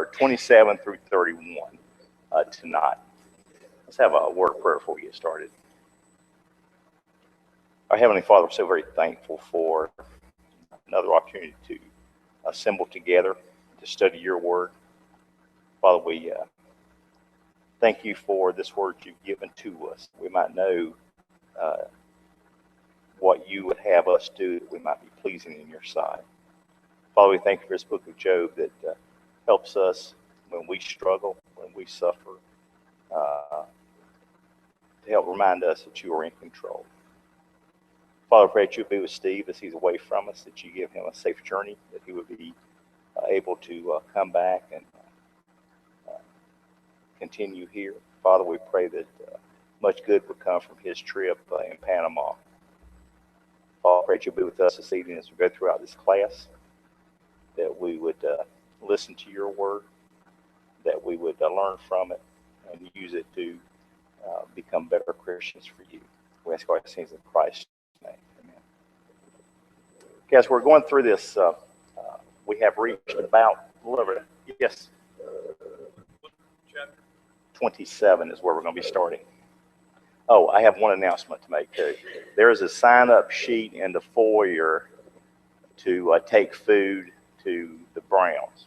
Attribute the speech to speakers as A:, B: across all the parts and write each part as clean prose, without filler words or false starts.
A: or 27 through 31 tonight. Let's have a word of prayer before we get started. Our Heavenly Father, we're so very thankful for another opportunity to assemble together to study your word. Father, we thank you for this word you've given to us. We might know what you would have us do, that we might be pleasing in your sight. Father, we thank you for this book of Job that helps us when we struggle, when we suffer, to help remind us that you are in control. Father, I pray that you'll be with Steve as he's away from us, that you give him a safe journey, that he would be able to come back and continue here. Father, we pray that much good would come from his trip in Panama. Father, I pray that you'll be with us this evening as we go throughout this class, that we would listen to your word, that we would learn from it and use it to become better Christians for you. We ask all these things in Christ's name. Amen. Okay, as we're going through this, we have reached about, yes, chapter 27 is where we're going to be starting. Oh, I have one announcement to make too. There is a sign-up sheet in the foyer to take food to the Browns,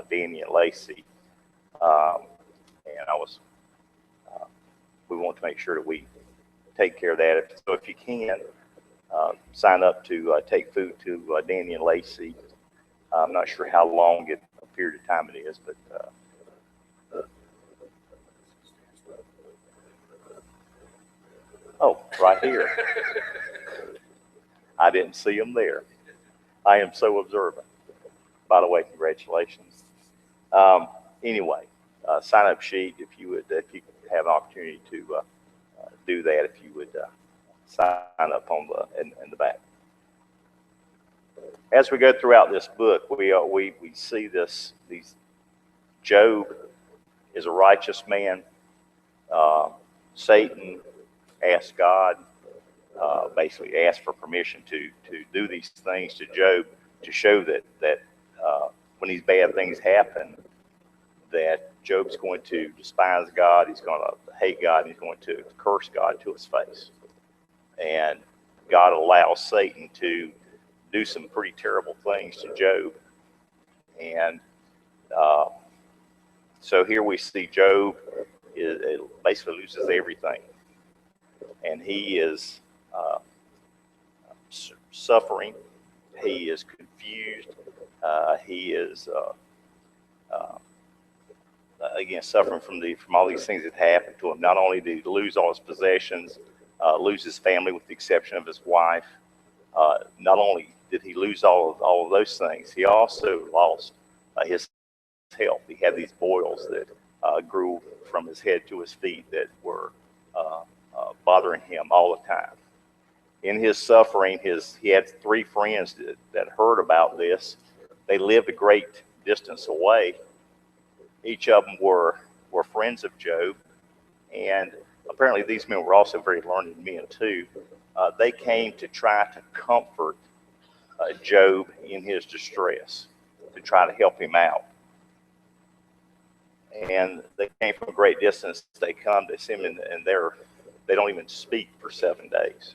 A: Danny and Lacey. And we want to make sure that we take care of that. So if you can, sign up to take food to Danny and Lacey. I'm not sure how long a period of time it is, but oh, right here. I didn't see them there. I am so observant. By the way, congratulations. Anyway, sign up sheet if you have an opportunity to do that, if you would sign up on in the back. As we go throughout this book, we see these Job is a righteous man. Satan asked God, basically asked for permission to do these things to Job to show that when these bad things happen, that Job's going to despise God, he's going to hate God, and he's going to curse God to his face. And God allows Satan to do some pretty terrible things to Job. And so here we see Job basically loses everything. And he is suffering. He is confused. He is again suffering from all these things that happened to him. Not only did he lose all his possessions, lose his family with the exception of his wife. Not only did he lose all of those things, he also lost his health. He had these boils that grew from his head to his feet that were bothering him all the time. In his suffering, he had 3 friends that heard about this. They lived a great distance away. Each of them were friends of Job, and apparently these men were also very learned men too. They came to try to comfort Job in his distress, to try to help him out. And they came from a great distance. They come to see him, and they don't even speak for 7 days.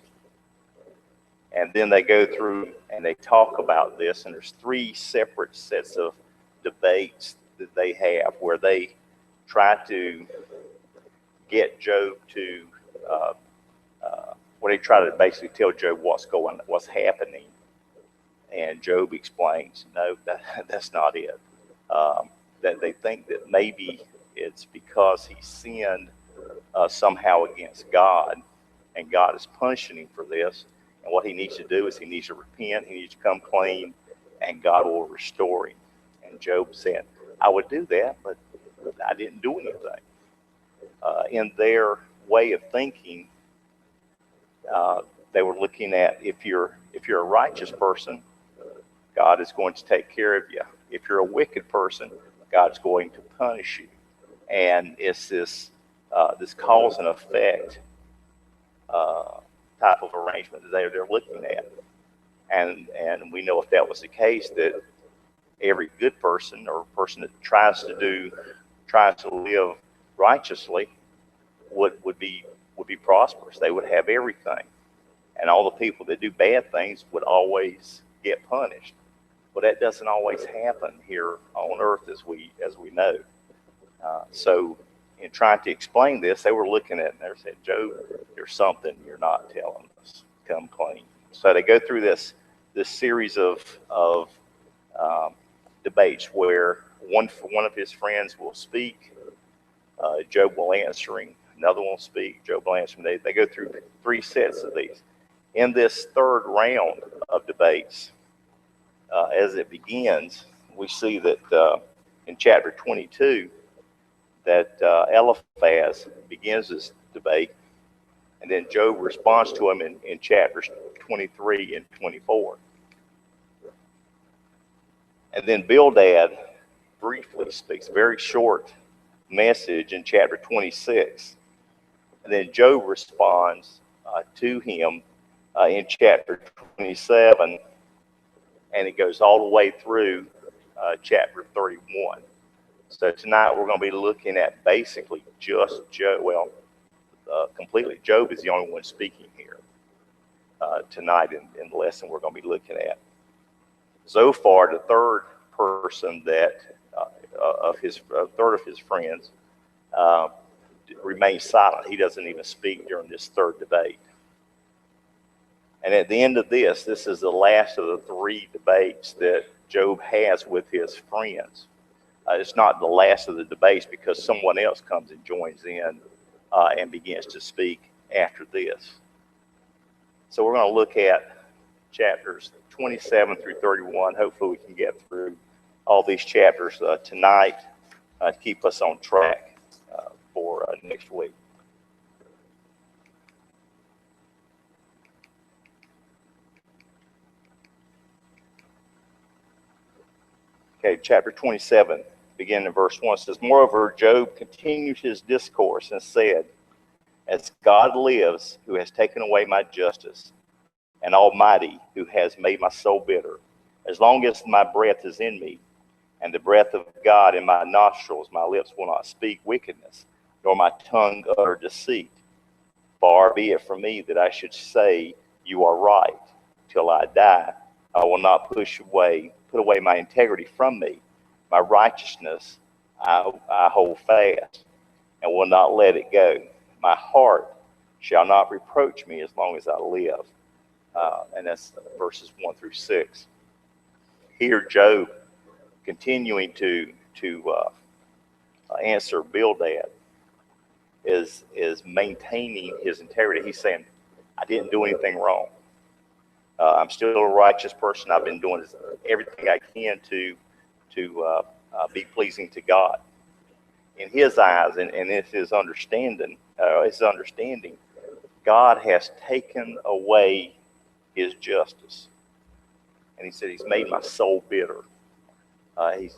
A: And then they go through and they talk about this, and there's 3 separate sets of debates that they have where they try to get Job to, where they try to basically tell Job what's happening. And Job explains, no, that's not it. That they think that maybe it's because he sinned somehow against God, and God is punishing him for this. And what he needs to do is he needs to repent, he needs to come clean, and God will restore him. And Job said, I would do that, but I didn't do anything. In their way of thinking, they were looking at if you're a righteous person, God is going to take care of you. If you're a wicked person, God's going to punish you. And it's this cause and effect type of arrangement that they're looking at. And we know if that was the case, that every good person or person that tries to live righteously would be prosperous. They would have everything, and all the people that do bad things would always get punished. But that doesn't always happen here on earth, as we know. So in trying to explain this, they were looking at it and they said, Job, there's something you're not telling us. Come clean. So they go through this series of debates where one of his friends will speak, Job will answer him. Another one will speak, Job will answer him. They go through 3 sets of these. In this third round of debates, as it begins, we see that in chapter 22, that Eliphaz begins this debate, and then Job responds to him in chapters 23 and 24. And then Bildad briefly speaks, a very short message in chapter 26. And then Job responds to him in chapter 27, and it goes all the way through chapter 31. So tonight we're going to be looking at basically just Job. Well, completely. Job is the only one speaking here tonight in the lesson we're going to be looking at. Zophar, the third person that third of his friends, remains silent. He doesn't even speak during this third debate. And at the end of this is the last of the 3 debates that Job has with his friends. It's not the last of the debates because someone else comes and joins in and begins to speak after this. So we're going to look at chapters 27 through 31. Hopefully we can get through all these chapters tonight to keep us on track for next week. Okay, chapter 27, beginning in verse 1, says, Moreover, Job continued his discourse and said, As God lives, who has taken away my justice, and Almighty, who has made my soul bitter, as long as my breath is in me, and the breath of God in my nostrils, my lips will not speak wickedness, nor my tongue utter deceit. Far be it from me that I should say, You are right. Till I die, I will not put away my integrity from me. My righteousness I hold fast, and will not let it go. My heart shall not reproach me as long as I live. And that's verses 1 through 6. Here, Job, continuing to answer Bildad, is maintaining his integrity. He's saying, I didn't do anything wrong. I'm still a righteous person. I've been doing everything I can to be pleasing to God. In his eyes and in his understanding, God has taken away his justice. And he said, He's made my soul bitter. He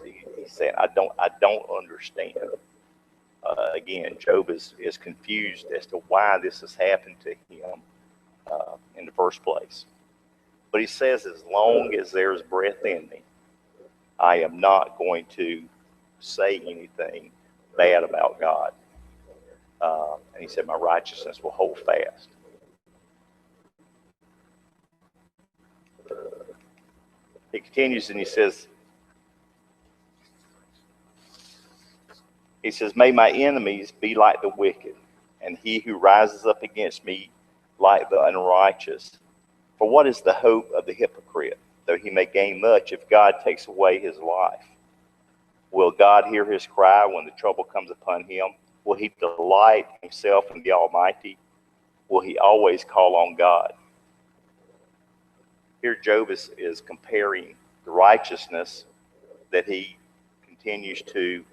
A: said, I don't understand. Again, Job is confused as to why this has happened to him in the first place. But he says, as long as there's breath in me, I am not going to say anything bad about God. And he said, my righteousness will hold fast. He continues and he says, may my enemies be like the wicked, and he who rises up against me like the unrighteous. For what is the hope of the hypocrite, though he may gain much, if God takes away his life? Will God hear his cry when the trouble comes upon him? Will he delight himself in the Almighty? Will he always call on God? Here Job is comparing the righteousness that he continues to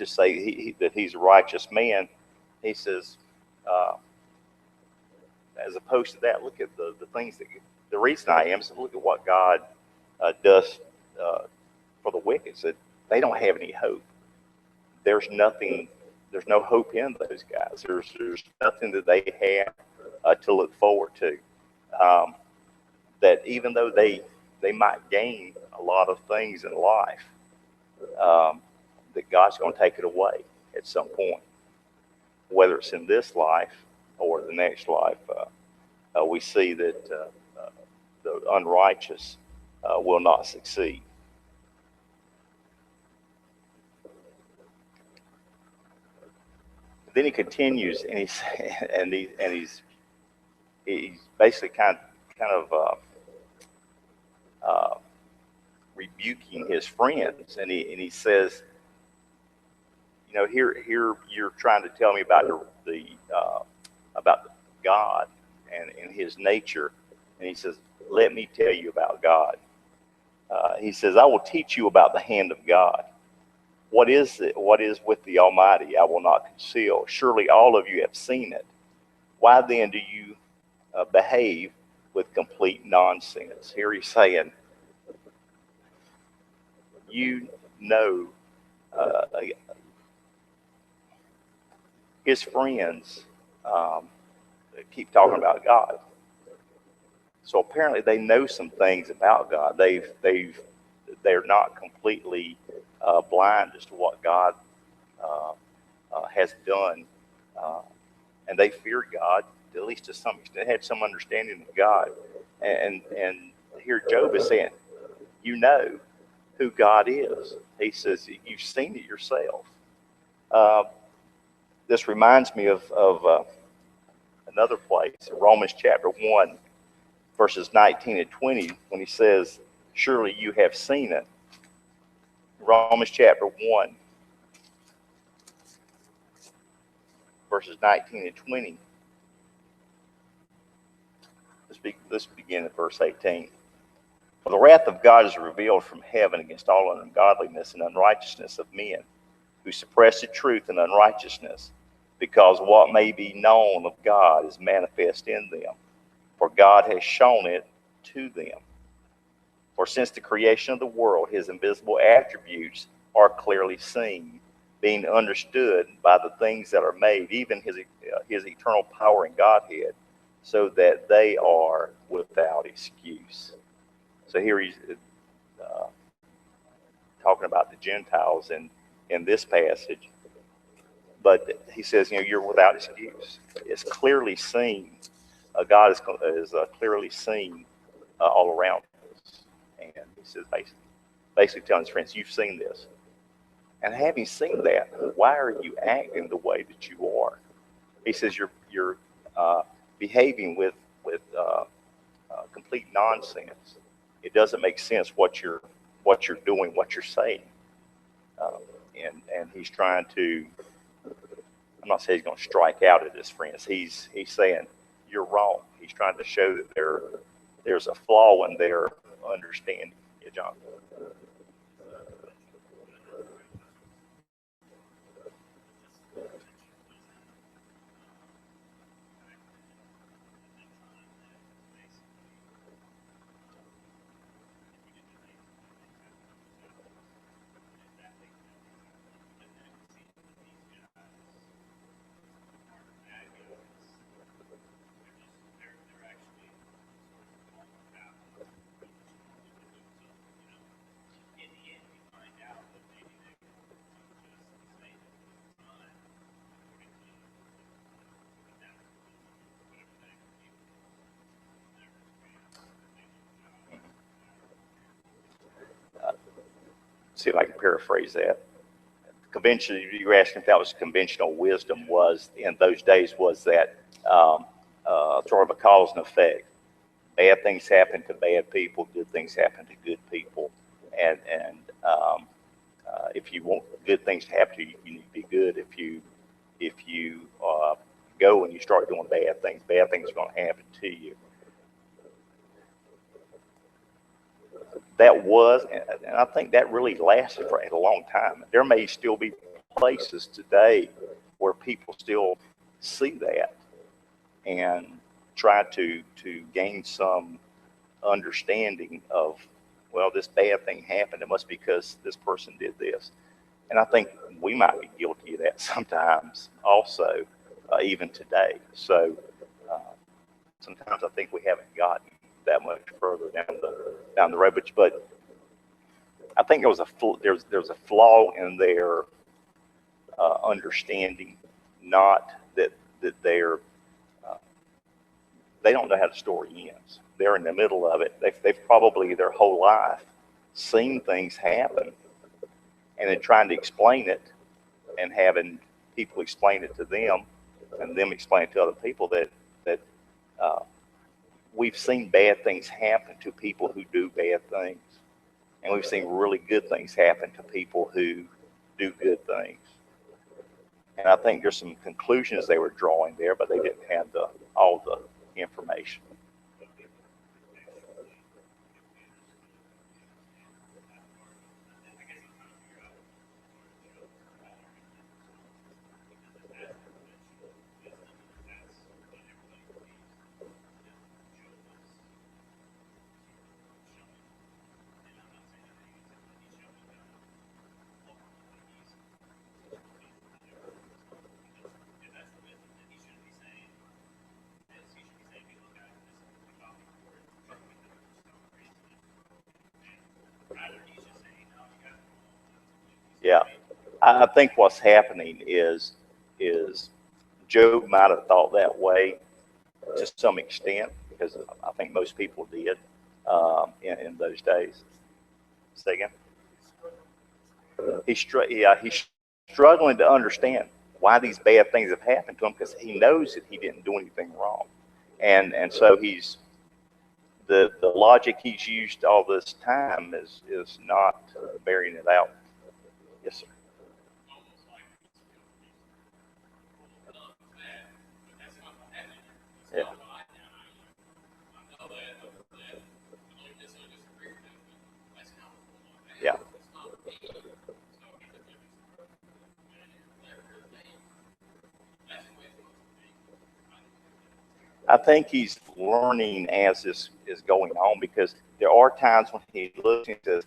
A: say that he's a righteous man. He says, as opposed to that, look at the things that the reason I am is look at what God does for the wicked. So they don't have any hope. There's no hope in those guys. There's nothing that they have to look forward to. That even though they might gain a lot of things in life, that God's going to take it away at some point, whether it's in this life or the next life. We see that the unrighteous will not succeed. Then he continues, and he's basically kind of rebuking his friends, and he says, you know, here you're trying to tell me about about God and His nature, and he says, let me tell you about God. He says, I will teach you about the hand of God. What is it? What is with the Almighty? I will not conceal. Surely all of you have seen it. Why then do you behave with complete nonsense? Here he's saying, you know, his friends keep talking about God. So apparently they know some things about God. They're not completely blind as to what God has done, and they fear God, at least to some extent. They had some understanding of God, and here Job is saying, you know who God is. He says, you've seen it yourself. This reminds me of another place, Romans chapter 1, verses 19 and 20, when he says, surely you have seen it. Romans chapter 1, verses 19 and 20. Let's begin at verse 18. For the wrath of God is revealed from heaven against all ungodliness and unrighteousness of men, who suppress the truth and unrighteousness, because what may be known of God is manifest in them, for God has shown it to them. For since the creation of the world, his invisible attributes are clearly seen, being understood by the things that are made, even his eternal power and Godhead, so that they are without excuse. So here he's talking about the Gentiles in this passage. But he says, you know, you're without excuse. It's clearly seen. God is clearly seen all around us. And he says, basically telling his friends, you've seen this. And having seen that, why are you acting the way that you are? He says, you're behaving with complete nonsense. It doesn't make sense what you're doing, what you're saying. And he's trying to, I'm not saying he's going to strike out at his friends. He's saying, you're wrong. He's trying to show that there's a flaw in their understanding. Yeah, John. See if I can paraphrase that. Convention, you were asking if that was conventional wisdom, was in those days, was that sort of a cause and effect. Bad things happen to bad people, good things happen to good people. And if you want good things to happen to you, you need to be good. If you go and you start doing bad things are going to happen to you. That was, and I think that really lasted for a long time. There may still be places today where people still see that and try to gain some understanding of, well, this bad thing happened. It must be because this person did this. And I think we might be guilty of that sometimes also, even today. So sometimes I think we haven't gotten that much further down the road. But I think there's a flaw in their understanding, not that they're they don't know how the story ends. They're in the middle of it. They've probably their whole life seen things happen, and then trying to explain it and having people explain it to them and them explain it to other people that uh, we've seen bad things happen to people who do bad things, and we've seen really good things happen to people who do good things. And I think there's some conclusions they were drawing there, but they didn't have all the information. Yeah, I think what's happening is Job might have thought that way to some extent because I think most people did in those days. Say again. He's struggling to understand why these bad things have happened to him because he knows that he didn't do anything wrong, and so he's the logic he's used all this time is not bearing it out. Yes, sir. Yeah. Yeah. I think he's learning as this is going on because there are times when he looks and says,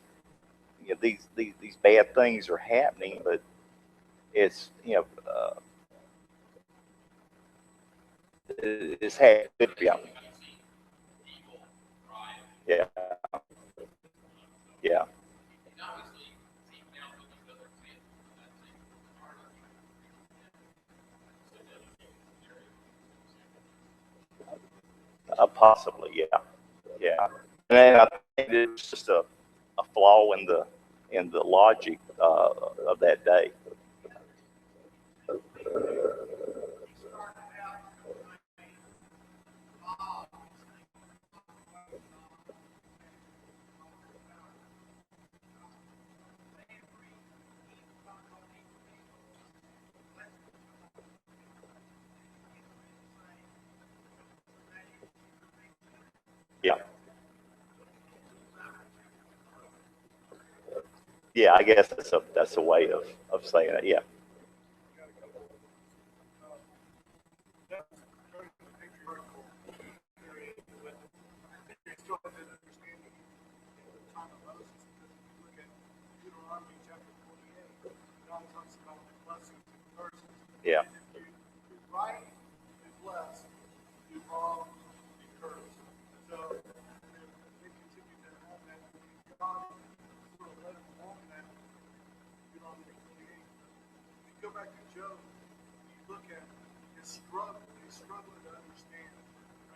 A: you know, these bad things are happening, but it's it's had yeah, yeah, yeah. Possibly, yeah, yeah. And I think it's just a flaw in the logic of that day. Yeah, yeah. I guess that's a way of saying it. Yeah, yeah,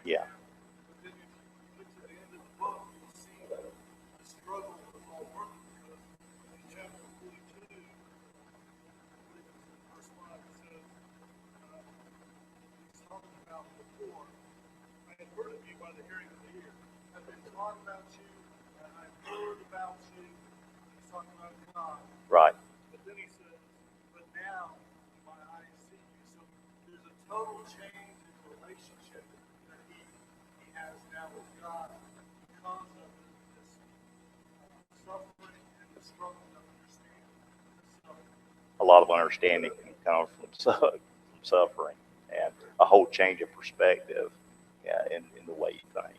A: yeah, right. A lot of understanding can come from suffering and a whole change of perspective, yeah, in the way you think.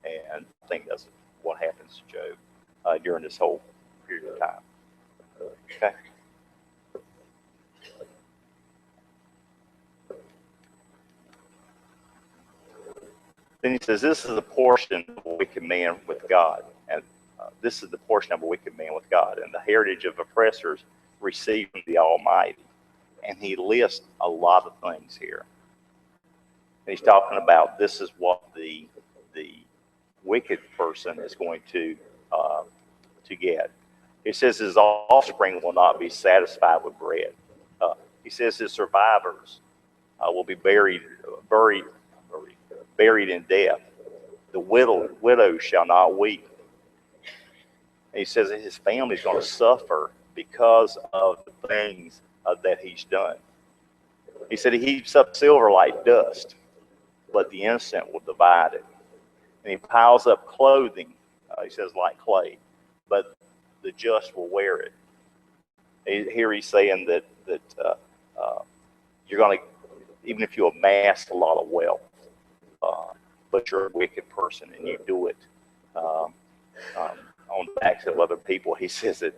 A: And I think that's what happens to Job during this whole period of time. Okay. Then he says, "This is a portion of a wicked man with God." And this is the portion of a wicked man with God, and the heritage of oppressors received from the Almighty. And he lists a lot of things here. And he's talking about this is what the wicked person is going to get. He says his offspring will not be satisfied with bread. He says his survivors will be buried in death. The widow shall not weep. And he says that his family is going to suffer because of the things that he's done. He said he heaps up silver like dust, but the innocent will divide it. And he piles up clothing, he says, like clay, but the just will wear it. Here he's saying that you're going to, even if you amass a lot of wealth, but you're a wicked person and you do it on the backs of other people, he says that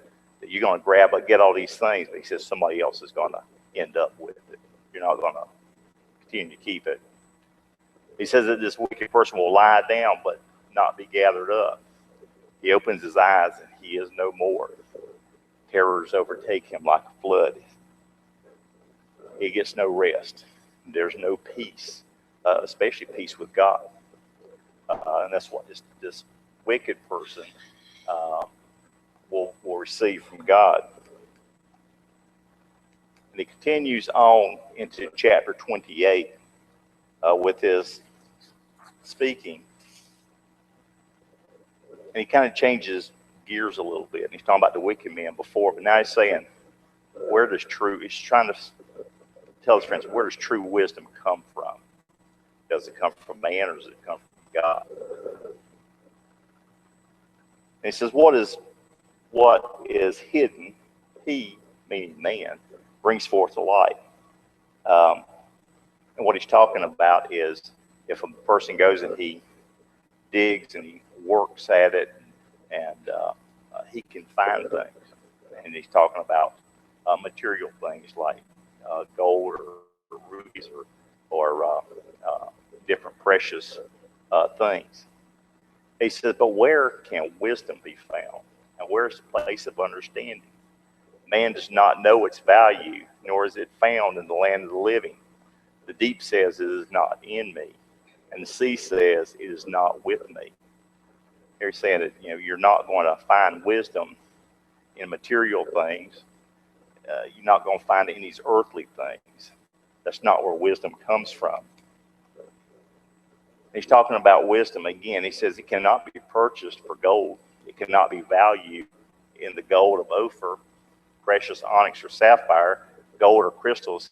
A: you're going to get all these things, but he says somebody else is going to end up with it. You're not going to continue to keep it. He says that this wicked person will lie down but not be gathered up. He opens his eyes and he is no more. Terrors overtake him like a flood. He gets no rest. There's no peace, especially peace with God. And that's what this wicked person will receive from God. And he continues on into chapter 28 with his speaking. And he kind of changes gears a little bit. And he's talking about the wicked man before, but now he's saying, he's trying to tell his friends, where does true wisdom come from? Does it come from man or does it come from God? And he says, what is hidden, he, meaning man, brings forth to light. And what he's talking about is if a person goes and he digs and he works at it and he can find things. And he's talking about material things like gold or rubies or different precious things. He says, but where can wisdom be found? And where's the place of understanding? Man does not know its value, nor is it found in the land of the living. The deep says it is not in me, and the sea says it is not with me. Here he's saying that you're not going to find wisdom in material things. You're not going to find it in these earthly things. That's not where wisdom comes from. He's talking about wisdom again. He says it cannot be purchased for gold. It cannot be valued in the gold of Ophir, precious onyx or sapphire. Gold or crystals,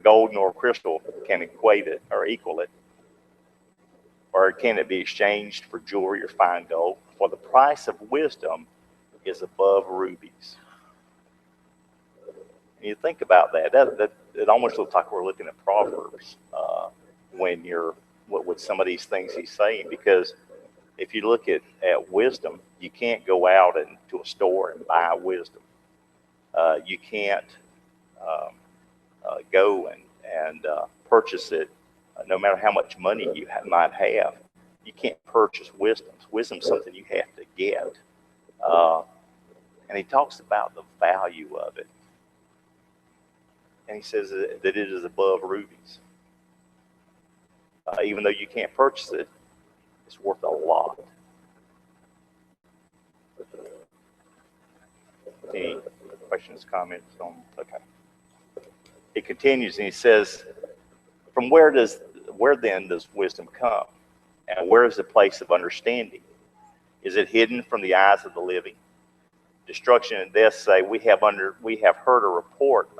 A: gold nor crystal can equate it or equal it. Or can it be exchanged for jewelry or fine gold? For the price of wisdom is above rubies. And you think about that. It almost looks like we're looking at Proverbs when you're with some of these things he's saying, because if you look at wisdom, you can't go out into a store and buy wisdom. You can't go and purchase it, no matter how much money you might have. You can't purchase wisdom. Wisdom's something you have to get. And he talks about the value of it. And he says that it is above rubies. Even though you can't purchase it, it's worth a lot. Any questions, comments on? Okay. He continues and he says, from where then does wisdom come? And where is the place of understanding? Is it hidden from the eyes of the living? Destruction and death say, we have heard a report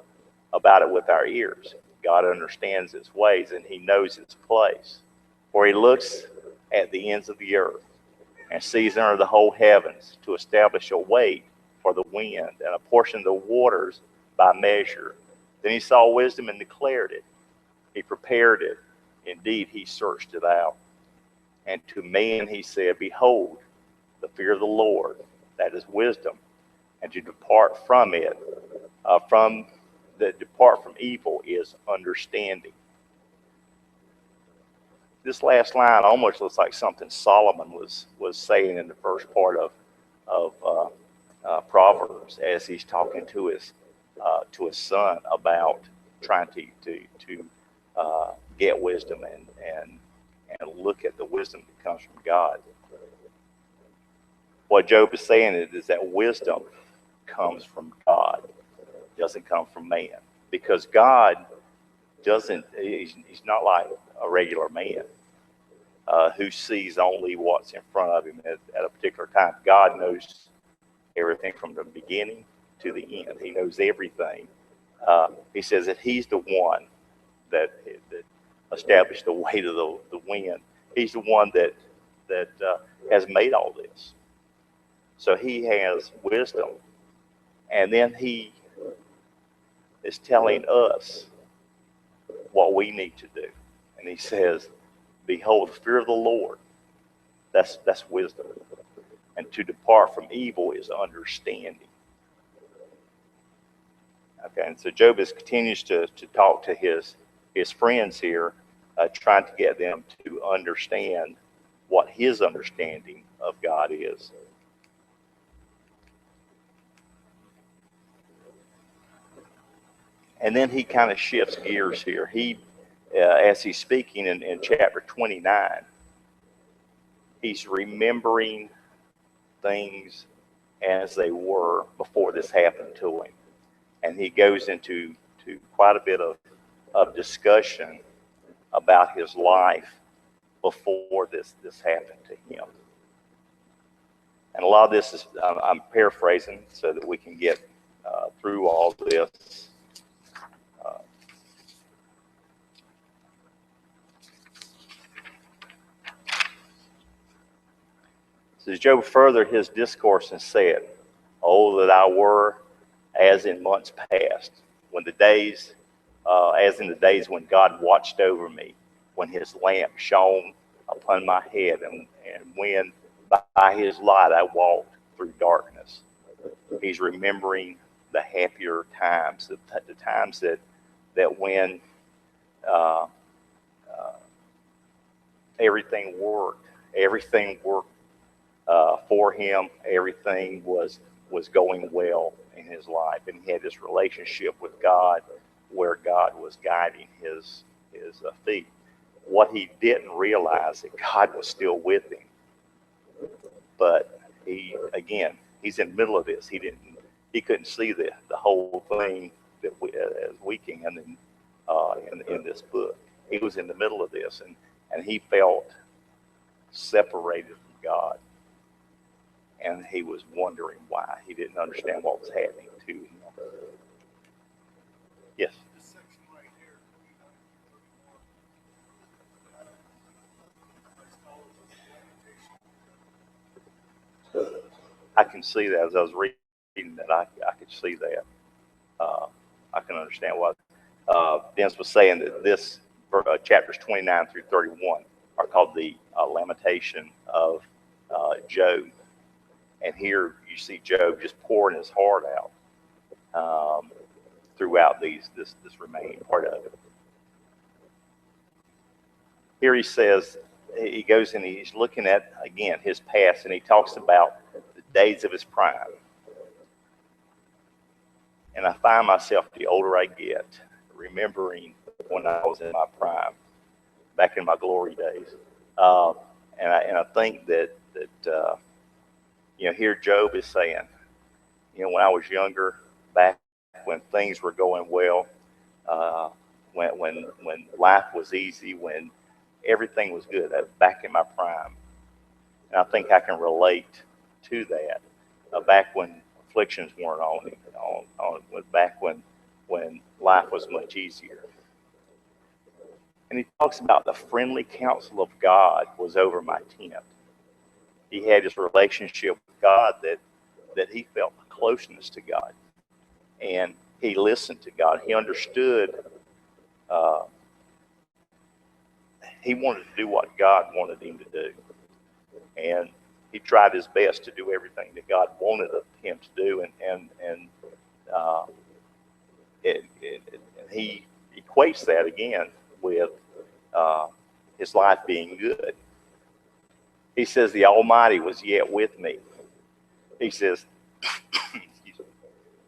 A: about it with our ears. God understands its ways and he knows its place. For he looks at the ends of the earth and sees under the whole heavens to establish a weight for the wind and a portion of the waters by measure. Then he saw wisdom and declared it. He prepared it. Indeed, he searched it out. And to man he said, behold, the fear of the Lord, that is wisdom, and to depart from it, depart from evil is understanding. this last line almost looks like something Solomon was saying in the first part of Proverbs, as he's talking to his son about trying to get wisdom and look at the wisdom that comes from God. What Job is saying is that wisdom comes from God, doesn't come from man, because God doesn't. He's not like a regular man who sees only what's in front of him at a particular time. God knows everything from the beginning to the end. He knows everything. He says that he's the one that established the weight of the wind. He's the one that has made all this. So he has wisdom. And then he is telling us what we need to do. And he says, behold, the fear of the Lord, that's wisdom. And to depart from evil is understanding. Okay, and so Job continues to talk to his friends here, trying to get them to understand what his understanding of God is. And then he kind of shifts gears here. He, as he's speaking in chapter 29, he's remembering things as they were before this happened to him. And he goes into quite a bit of discussion about his life before this happened to him. And a lot of this is, I'm paraphrasing so that we can get through all this. Says Job furthered his discourse and said, "Oh, that I were as in months past, when the days, as in the days when God watched over me, when his lamp shone upon my head, and when by his light I walked through darkness." He's remembering the happier times, the times that when everything worked for him. Everything was going well in his life, and he had this relationship with God where God was guiding his feet. What he didn't realize that God was still with him, but he's in the middle of this. He couldn't see the whole thing that as we can in this book. He was in the middle of this, and he felt separated from God. And he was wondering why. He didn't understand what was happening to him. Yes?
B: This section right here,
A: I can see that. As I was reading that, I could see that. I can understand why. Dennis was saying that this chapters 29 through 31 are called the lamentation of Job. And here you see Job just pouring his heart out throughout this remaining part of it. Here he says, he goes and he's looking at, again, his past, and he talks about the days of his prime. And I find myself, the older I get, remembering when I was in my prime, back in my glory days. And I think that here Job is saying, when I was younger, back when things were going well, when life was easy, when everything was good, back in my prime. And I think I can relate to that. Back when afflictions weren't on me, back when life was much easier. And he talks about the friendly counsel of God was over my tent. He had this relationship with God that he felt a closeness to God. And he listened to God. He understood. He wanted to do what God wanted him to do. And he tried his best to do everything that God wanted him to do. And he equates that again with his life being good. He says, the Almighty was yet with me. He says,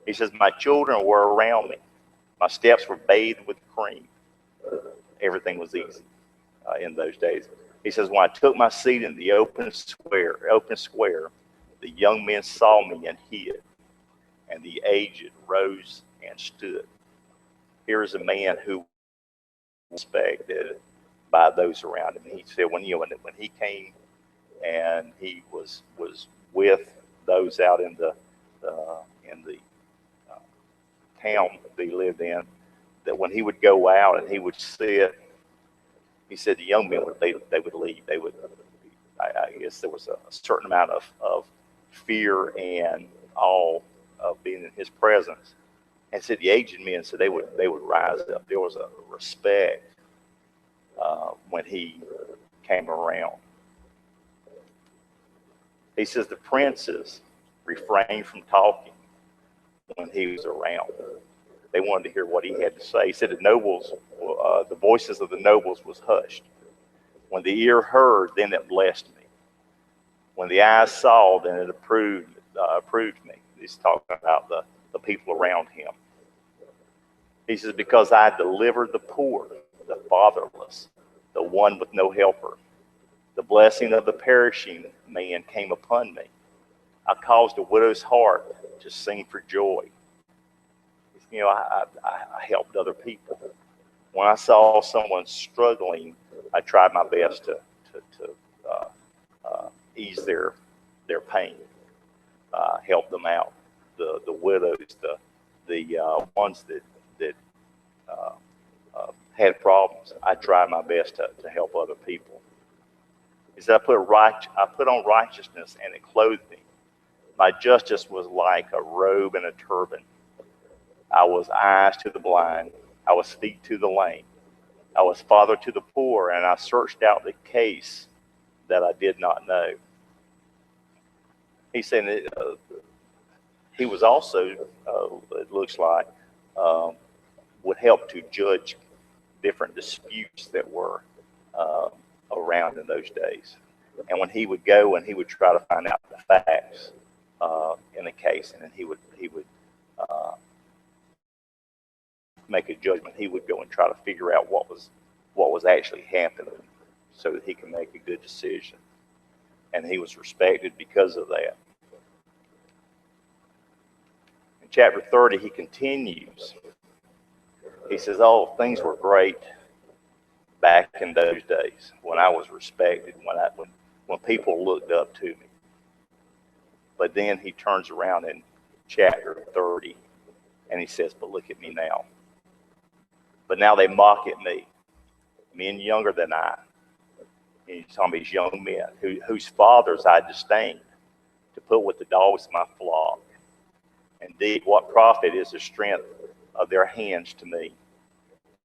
A: he says, my children were around me. My steps were bathed with cream. Everything was easy in those days. He says, when I took my seat in the open square, the young men saw me and hid, and the aged rose and stood. Here is a man who was respected by those around him. He said, when he came and he was with those out in the town that he lived in, that when he would go out and he would sit, he said the young men they would leave. They would, I guess there was a certain amount of fear and awe of being in his presence. And said the aged men, so they would rise up. There was a respect when he came around. He says the princes refrained from talking when he was around. They wanted to hear what he had to say. He said the nobles, the voices of the nobles was hushed. When the ear heard, then it blessed me. When the eyes saw, then it approved me. He's talking about the people around him. He says, because I delivered the poor, the fatherless, the one with no helper. The blessing of the perishing man came upon me. I caused a widow's heart to sing for joy. You know, I helped other people. When I saw someone struggling, I tried my best to ease their pain, help them out. The widows, the ones that had problems, I tried my best to help other people. He said, I put on righteousness and it clothed me. My justice was like a robe and a turban. I was eyes to the blind. I was feet to the lame. I was father to the poor, and I searched out the case that I did not know. He said he was also, it looks like, would help to judge different disputes that were around in those days. And when he would go and he would try to find out the facts in a case, and then he would make a judgment. He would go and try to figure out what was actually happening, so that he can make a good decision. And he was respected because of that. In chapter 30, he continues. He says, "Oh, things were great back in those days when I was respected, when people looked up to me." But then he turns around in chapter 30 and he says, "But look at me now. But now they mock at me, men younger than I." And he's talking about these young men whose fathers I disdained, to put with the dogs of my flock. Indeed, what profit is the strength of their hands to me?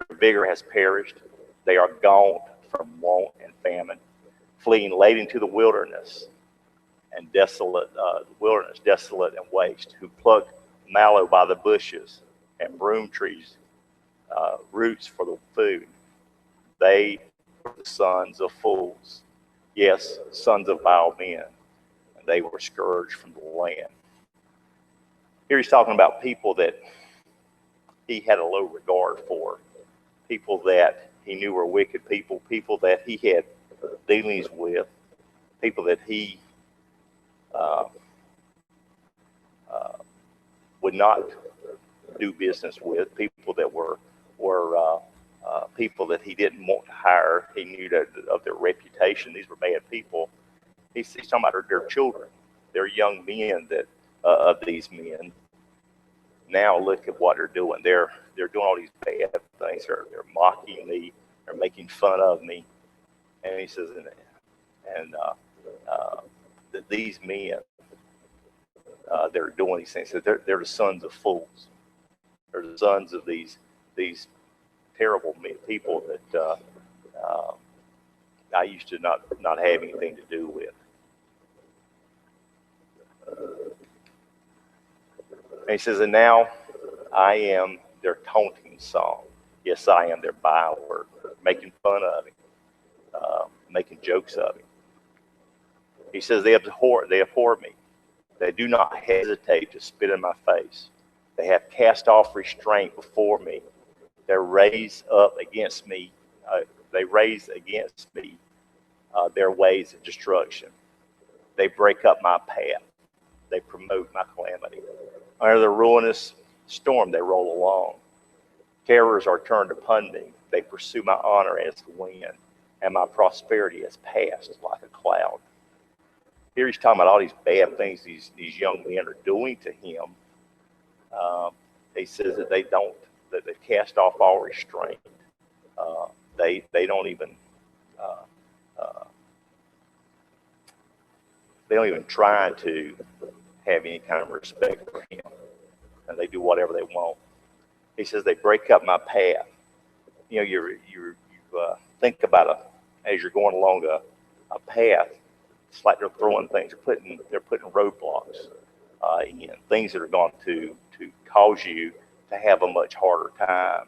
A: Their vigor has perished. They are gaunt from want and famine, fleeing late into the wilderness and desolate and waste, who pluck mallow by the bushes and broom trees, roots for the food. They were the sons of fools, yes, sons of vile men, and they were scourged from the land. Here he's talking about people that he had a low regard for, people that he knew were wicked people, people that he had dealings with, people that he would not do business with, people that were people that he didn't want to hire. He knew of their reputation. These were bad people. He's talking about their children, their young men that of these men. Now look at what they're doing. They're doing all these bad things. They're mocking me. They're making fun of me. And he says, that these men, they're doing these things. So they're the sons of fools. They're the sons of these terrible people that I used to not have anything to do with. And he says, and now I am their taunting song. Yes, I am their byword, making fun of him. making jokes of him. He says, they abhor me. They do not hesitate to spit in my face. They have cast off restraint before me. They raise up against me. They raise against me their ways of destruction. They break up my path. They promote my calamity. Under the ruinous storm, they roll along. Terrors are turned upon me. They pursue my honor as the wind, and my prosperity has passed like a cloud. Here he's talking about all these bad things these young men are doing to him. He says that they've cast off all restraint. They don't even try to have any kind of respect for him, and they do whatever they want. He says they break up my path. You know, you think about as you're going along a path. It's like they're throwing things. They're putting roadblocks in, things that are going to cause you to have a much harder time.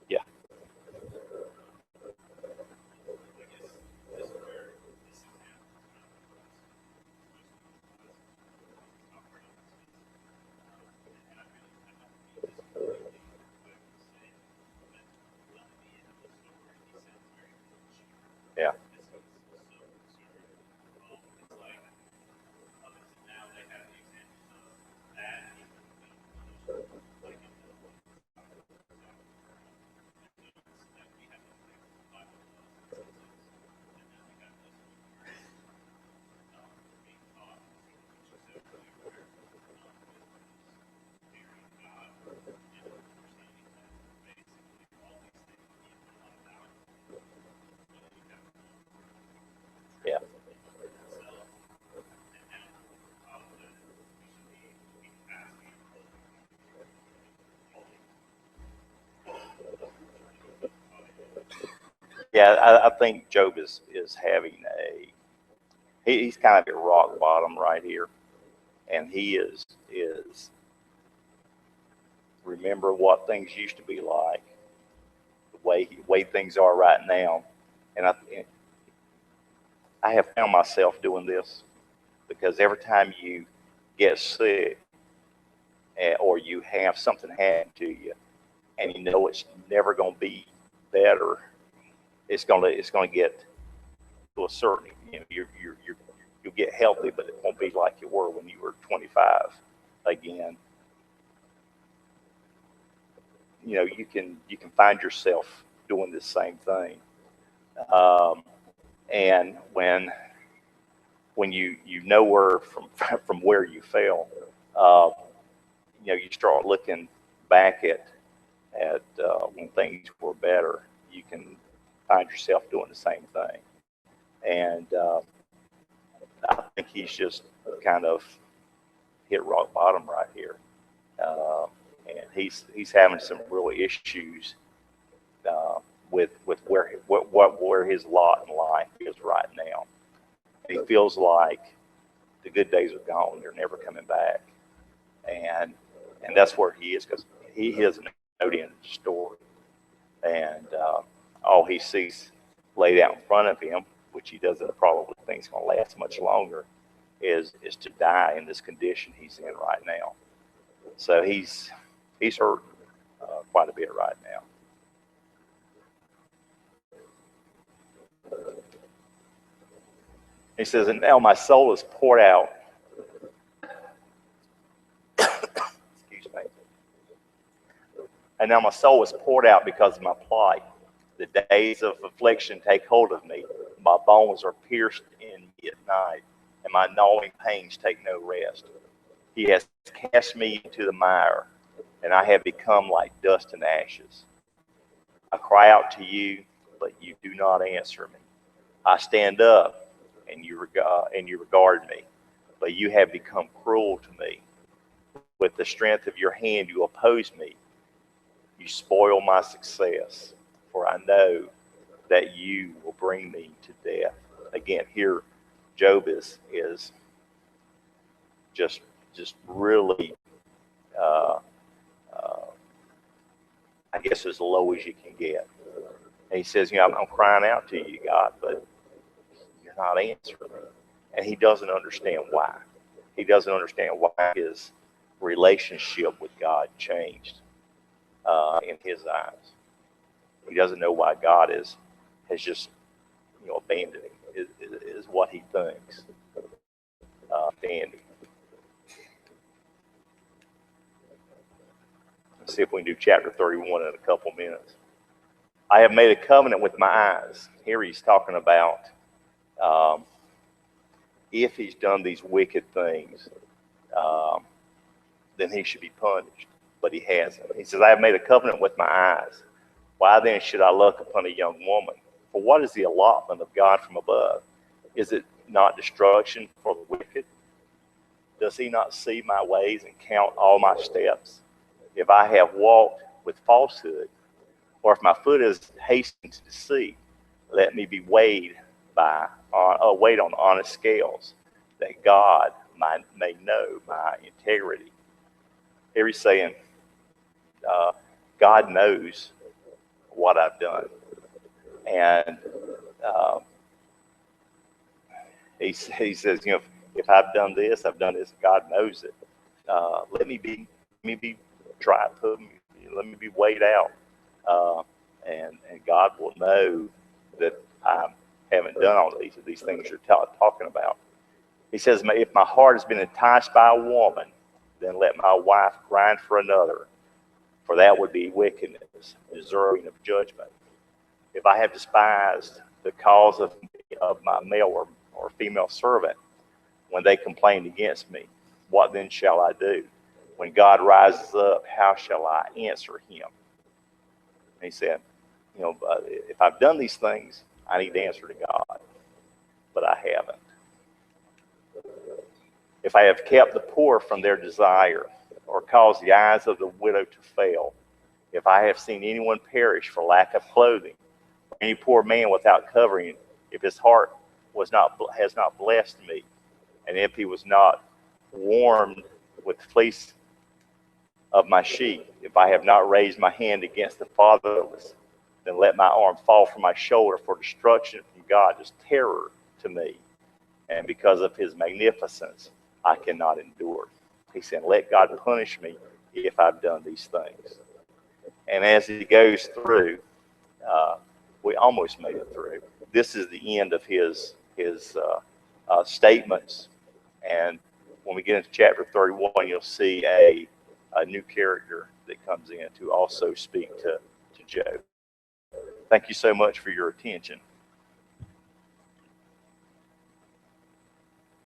A: Yeah. Yeah. Yeah. Yeah, I think Job is having he's kind of at rock bottom right here, and he is remember what things used to be like, the way things are right now, and I have found myself doing this because every time you get sick or you have something happen to you, and you know it's never going to be better, it's going to get to a certain, you know, you'll get healthy, but it won't be like you were when you were 25 again. You know, you can find yourself doing the same thing, and when you know where from where you fell, uh, you know, you start looking back at when things were better. You can find yourself doing the same thing, and I think he's just kind of hit rock bottom right here, and he's having some real issues with where his lot in life is right now. And he feels like the good days are gone; they're never coming back, and that's where he is because he hasn't know the end of the story, and all he sees laid out in front of him, which he doesn't probably think is going to last much longer, is to die in this condition he's in right now. So he's hurt quite a bit right now. He says, and now my soul is poured out. Excuse me. And now my soul is poured out because of my plight. The days of affliction take hold of me. My bones are pierced in me at night, and my gnawing pains take no rest. He has cast me into the mire, and I have become like dust and ashes. I cry out to you, but you do not answer me. I stand up, and you regard me, but you have become cruel to me. With the strength of your hand, you oppose me. You spoil my success, for I know that you will bring me to death. Again, here Job is just really, uh, I guess, as low as you can get. And he says, you know, I'm crying out to you, God, but you're not answering me. And he doesn't understand why. He doesn't understand why his relationship with God changed in his eyes. He doesn't know why God has just, you know, abandoned him, is what he thinks. Dandy. Let's see if we can do chapter 31 in a couple minutes. I have made a covenant with my eyes. Here he's talking about if he's done these wicked things, then he should be punished. But he hasn't. He says, I have made a covenant with my eyes. Why then should I look upon a young woman? For what is the allotment of God from above? Is it not destruction for the wicked? Does he not see my ways and count all my steps? If I have walked with falsehood, or if my foot is hastened to deceit, let me be weighed on honest scales, that God may know my integrity. Here he's saying, God knows what I've done. And he says, you know, if I've done this, God knows it. Let me be tried, let me be weighed out. And God will know that I haven't done all these things you're talking about. He says, if my heart has been enticed by a woman, then let my wife grind for another, for that would be wickedness, deserving of judgment. If I have despised the cause of my male or female servant when they complained against me, what then shall I do? When God rises up, how shall I answer him? And he said, you know, if I've done these things, I need to answer to God, but I haven't. If I have kept the poor from their desire, or caused the eyes of the widow to fail, if I have seen anyone perish for lack of clothing, or any poor man without covering, if his heart has not blessed me, and if he was not warmed with fleece of my sheep, if I have not raised my hand against the fatherless, then let my arm fall from my shoulder, for destruction from God is terror to me, and because of his magnificence I cannot endure. He said, let God punish me if I've done these things. And as he goes through, we almost made it through. This is the end of his statements. And when we get into chapter 31, you'll see a new character that comes in to also speak to Job. Thank you so much for your attention.